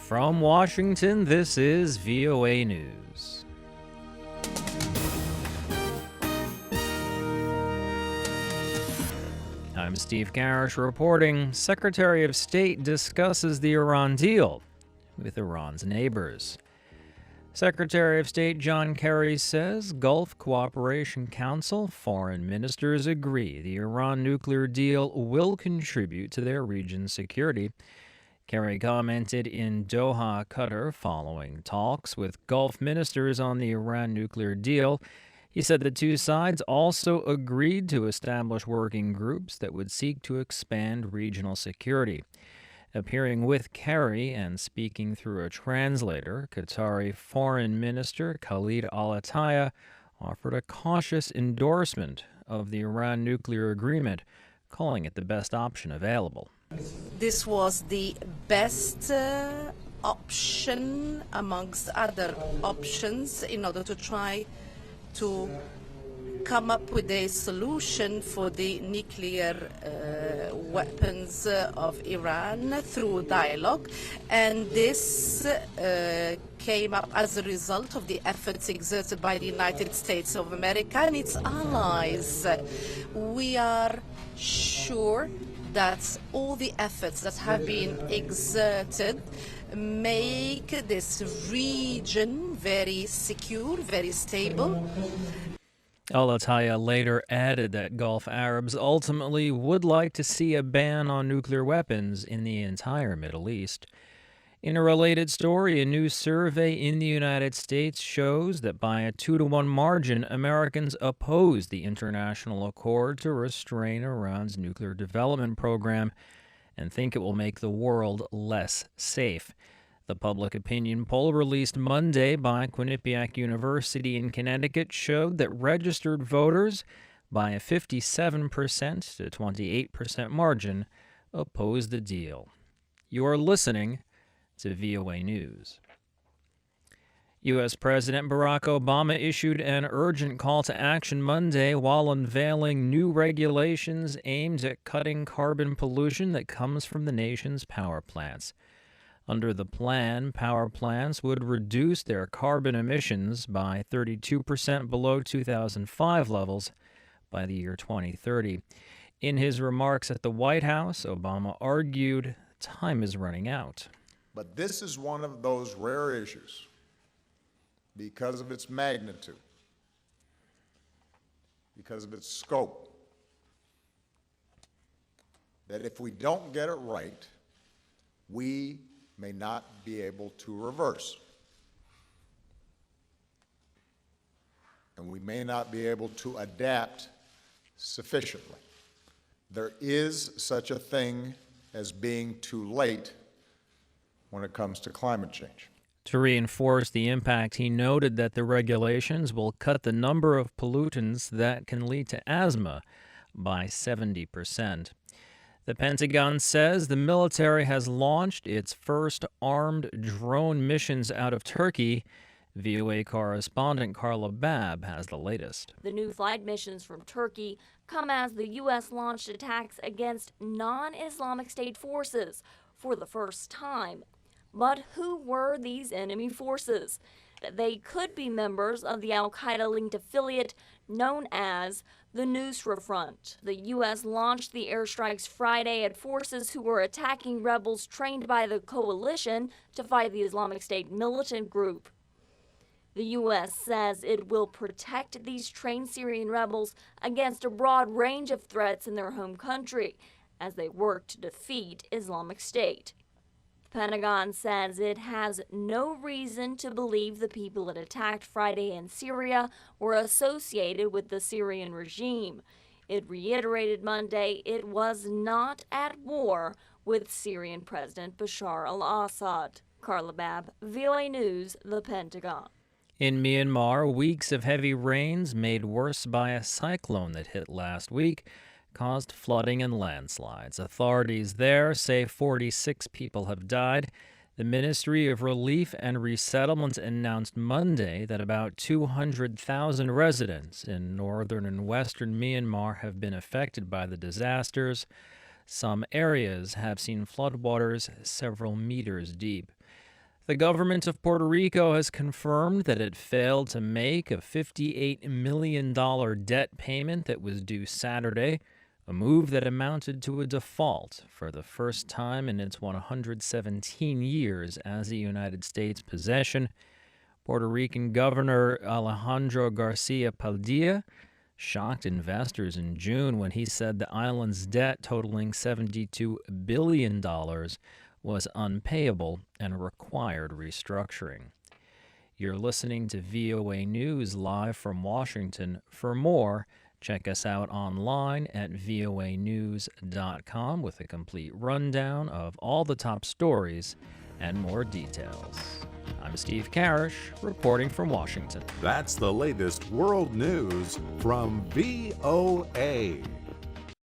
From Washington, this is VOA News. I'm Steve Karesh reporting. Secretary of State discusses the Iran deal with Iran's neighbors. Secretary of State John Kerry says Gulf Cooperation Council foreign ministers agree the Iran nuclear deal will contribute to their region's security. Kerry commented in Doha, Qatar, following talks with Gulf ministers on the Iran nuclear deal. He said the two sides also agreed to establish working groups that would seek to expand regional security. Appearing with Kerry and speaking through a translator, Qatari Foreign Minister Khaled al-Attiya offered a cautious endorsement of the Iran nuclear agreement, calling it the best option available. This was the best option amongst other options in order to try to come up with a solution for the nuclear weapons of Iran through dialogue. And this came up as a result of the efforts exerted by the United States of America and its allies. We are sure that all the efforts that have been exerted make this region very secure, very stable. Al-Attiya later added that Gulf Arabs ultimately would like to see a ban on nuclear weapons in the entire Middle East. In a related story, a new survey in the United States shows that by a 2-to-1 margin, Americans oppose the international accord to restrain Iran's nuclear development program and think it will make the world less safe. The public opinion poll released Monday by Quinnipiac University in Connecticut showed that registered voters, by a 57% to 28% margin, opposed the deal. You're listening to VOA News. U.S. President Barack Obama issued an urgent call to action Monday while unveiling new regulations aimed at cutting carbon pollution that comes from the nation's power plants. Under the plan, power plants would reduce their carbon emissions by 32% below 2005 levels by the year 2030. In his remarks at the White House, Obama argued time is running out. But this is one of those rare issues, because of its magnitude, because of its scope, that if we don't get it right, we may not be able to reverse. And we may not be able to adapt sufficiently. There is such a thing as being too late when it comes to climate change. To reinforce the impact, he noted that the regulations will cut the number of pollutants that can lead to asthma by 70%. The Pentagon says the military has launched its first armed drone missions out of Turkey. VOA correspondent Carla Babb has the latest. The new flight missions from Turkey come as the U.S. launched attacks against non-Islamic State forces for the first time. But who were these enemy forces? They could be members of the al-Qaeda-linked affiliate known as the Nusra Front. The U.S. launched the airstrikes Friday at forces who were attacking rebels trained by the coalition to fight the Islamic State militant group. The U.S. says it will protect these trained Syrian rebels against a broad range of threats in their home country as they work to defeat Islamic State. The Pentagon says it has no reason to believe the people it attacked Friday in Syria were associated with the Syrian regime. It reiterated Monday it was not at war with Syrian President Bashar al-Assad. Carla Babb, VOA News, The Pentagon. In Myanmar, weeks of heavy rains made worse by a cyclone that hit last week caused flooding and landslides. Authorities there say 46 people have died. The Ministry of Relief and Resettlement announced Monday that about 200,000 residents in northern and western Myanmar have been affected by the disasters. Some areas have seen floodwaters several meters deep. The government of Puerto Rico has confirmed that it failed to make a $58 million debt payment that was due Saturday, a move that amounted to a default for the first time in its 117 years as a United States possession. Puerto Rican Governor Alejandro Garcia Padilla shocked investors in June when he said the island's debt, totaling $72 billion, was unpayable and required restructuring. You're listening to VOA News live from Washington. For more, check us out online at voanews.com with a complete rundown of all the top stories and more details. I'm Steve Karesh, reporting from Washington. That's the latest world news from VOA.